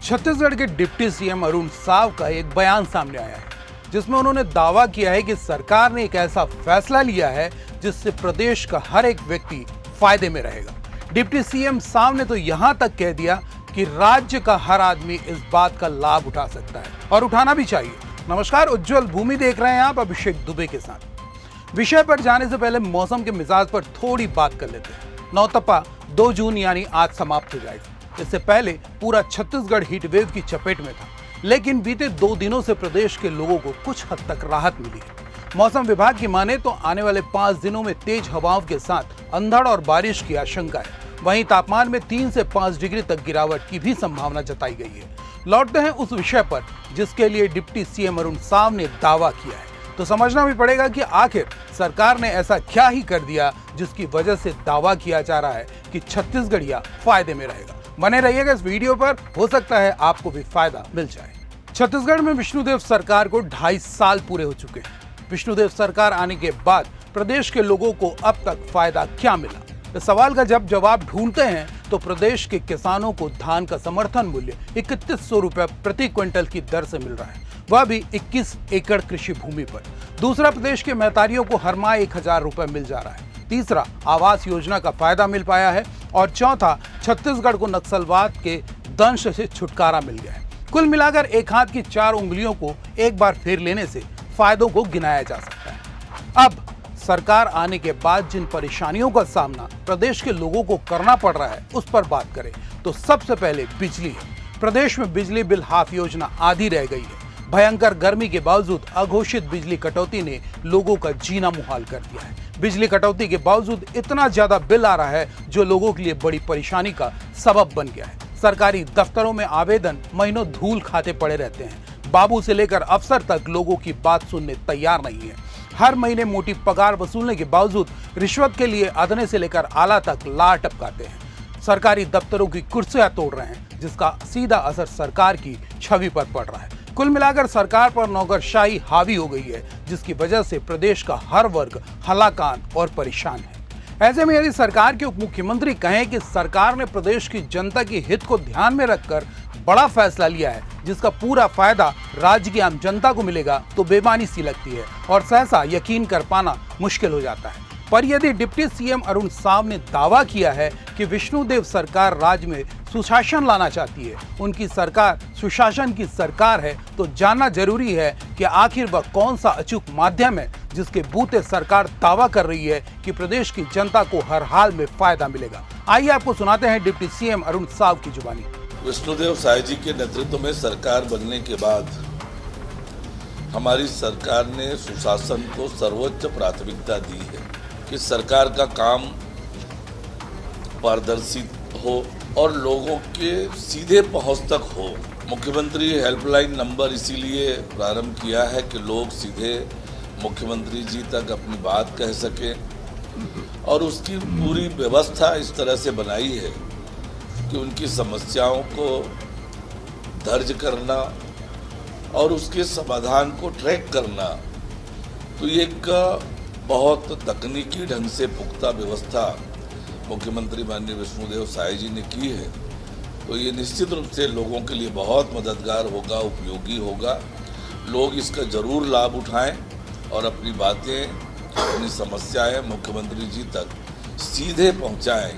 छत्तीसगढ़ के deputy CM Arun Sao का एक बयान सामने आया है जिसमें उन्होंने दावा किया है कि सरकार ने एक ऐसा फैसला लिया है जिससे प्रदेश का हर एक व्यक्ति फायदे में रहेगा। डिप्टी सीएम साव ने तो यहां तक कह दिया कि राज्य का हर आदमी इस बात का लाभ उठा सकता है और उठाना भी चाहिए। नमस्कार, उज्जवल भूमि देख रहे हैं आप अभिषेक दुबे के साथ। विषय पर जाने से पहले मौसम के मिजाज पर थोड़ी बात कर लेते हैं। नौतपा 2 जून यानी आज समाप्त हो जाएगा। इससे पहले पूरा छत्तीसगढ़ हीट वेव की चपेट में था, लेकिन बीते 2 दिनों से प्रदेश के लोगों को कुछ हद तक राहत मिली है। मौसम विभाग की माने तो आने वाले 5 दिनों में तेज हवाओं के साथ अंधड़ और बारिश की आशंका है। वहीं तापमान में 3 से 5 डिग्री तक गिरावट की भी संभावना जताई गई है। लौटते हैं उस विषय पर जिसके लिए डिप्टी सीएम अरुण साव ने दावा किया है, तो समझना भी पड़ेगा कि आखिर सरकार ने ऐसा क्या ही कर दिया जिसकी वजह से दावा किया जा रहा है कि छत्तीसगढ़िया फायदे में रहेगा। बने रहिएगा इस वीडियो पर, हो सकता है आपको भी फायदा मिल जाए। छत्तीसगढ़ में विष्णुदेव सरकार को 2.5 साल पूरे हो चुके हैं। विष्णुदेव सरकार आने के बाद प्रदेश के लोगों को अब तक फायदा क्या मिला, इस सवाल का जब जवाब ढूंढते हैं तो प्रदेश के किसानों को धान का समर्थन मूल्य 3100 रुपए प्रति क्विंटल की दर से मिल रहा है, वह भी 21 एकड़ कृषि भूमि पर। दूसरा, प्रदेश के महतारियों को हर माह 1000 रुपए मिल जा रहा है। तीसरा, आवास योजना का फायदा मिल पाया है। और चौथा, छत्तीसगढ़ को नक्सलवाद के दंश से छुटकारा मिल गया है। कुल मिलाकर एक हाथ की 4 उंगलियों को एक बार फेर लेने से फायदों को गिनाया जा सकता है। अब सरकार आने के बाद जिन परेशानियों का सामना प्रदेश के लोगों को करना पड़ रहा है उस पर बात करें तो सबसे पहले बिजली है। प्रदेश में बिजली बिल हाफ योजना आधी रह गई है। भयंकर गर्मी के बावजूद अघोषित बिजली कटौती ने लोगों का जीना मुहाल कर दिया है। बिजली कटौती के बावजूद इतना ज्यादा बिल आ रहा है जो लोगों के लिए बड़ी परेशानी का सबब बन गया है। सरकारी दफ्तरों में आवेदन महीनों धूल खाते पड़े रहते हैं। बाबू से लेकर अफसर तक लोगों की बात सुनने तैयार नहीं है। हर महीने मोटी पगार वसूलने के बावजूद रिश्वत के लिए अदने से लेकर आला तक लार टपकाते हैं। सरकारी दफ्तरों की कुर्सियां तोड़ रहे हैं, जिसका सीधा असर सरकार की छवि पर पड़ रहा है। कुल मिलाकर सरकार पर नौकरशाही हावी हो गई है, जिसकी वजह से प्रदेश का हर वर्ग हलाकान और परेशान है। ऐसे में यदि सरकार के उप मुख्यमंत्री कहें कि सरकार ने प्रदेश की जनता के हित को ध्यान में रखकर बड़ा फैसला लिया है जिसका पूरा फायदा राज्य की आम जनता को मिलेगा, तो बेमानी सी लगती है और सहसा यकीन कर पाना मुश्किल हो जाता है। पर यदि डिप्टी सीएम अरुण साव ने दावा किया है कि विष्णुदेव सरकार राज्य में सुशासन लाना चाहती है, उनकी सरकार सुशासन की सरकार है, तो जानना जरूरी है कि आखिर वह कौन सा अचूक माध्यम है जिसके बूते सरकार दावा कर रही है कि प्रदेश की जनता को हर हाल में फायदा मिलेगा। आइए आपको सुनाते हैं डिप्टी सीएम अरुण साव की जुबानी। विष्णुदेव साय जी के नेतृत्व में सरकार बनने के बाद हमारी सरकार ने सुशासन को सर्वोच्च प्राथमिकता दी है कि सरकार का काम पारदर्शी हो और लोगों के सीधे पहुंच तक हो। मुख्यमंत्री हेल्पलाइन नंबर इसीलिए प्रारंभ किया है कि लोग सीधे मुख्यमंत्री जी तक अपनी बात कह सकें और उसकी पूरी व्यवस्था इस तरह से बनाई है कि उनकी समस्याओं को दर्ज करना और उसके समाधान को ट्रैक करना, तो ये एक बहुत तकनीकी ढंग से पुख्ता व्यवस्था मुख्यमंत्री माननीय विष्णुदेव साय जी ने की है। तो ये निश्चित रूप से लोगों के लिए बहुत मददगार होगा, उपयोगी होगा। लोग इसका जरूर लाभ उठाएं और अपनी बातें, अपनी समस्याएं मुख्यमंत्री जी तक सीधे पहुंचाएं।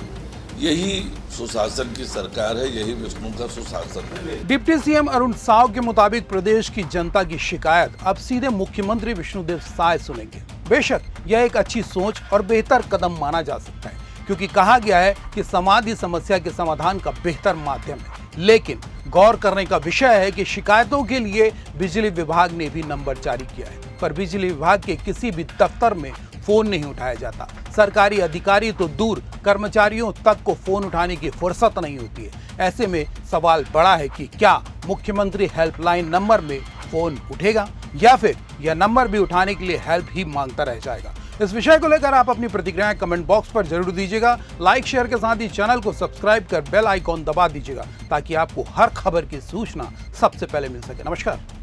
यही सुशासन की सरकार है, यही विष्णु का सुशासन है। डिप्टी सीएम अरुण साव के मुताबिक प्रदेश की जनता की शिकायत अब सीधे मुख्यमंत्री विष्णुदेव साय सुनेंगे। बेशक यह एक अच्छी सोच और बेहतर कदम माना जा सकता है, क्योंकि कहा गया है कि समाज ही समस्या के समाधान का बेहतर माध्यम है। लेकिन गौर करने का विषय है कि शिकायतों के लिए बिजली विभाग ने भी नंबर जारी किया है, पर बिजली विभाग के किसी भी दफ्तर में फोन नहीं उठाया जाता। सरकारी अधिकारी तो दूर, कर्मचारियों तक को फोन उठाने की फुर्सत नहीं होती है। ऐसे में सवाल बड़ा है कि क्या मुख्यमंत्री हेल्पलाइन नंबर में फोन उठेगा या फिर यह नंबर भी उठाने के लिए हेल्प ही मांगता रह जाएगा। इस विषय को लेकर आप अपनी प्रतिक्रियाएं कमेंट बॉक्स पर जरूर दीजिएगा। लाइक शेयर के साथ ही चैनल को सब्सक्राइब कर बेल आइकॉन दबा दीजिएगा ताकि आपको हर खबर की सूचना सबसे पहले मिल सके। नमस्कार।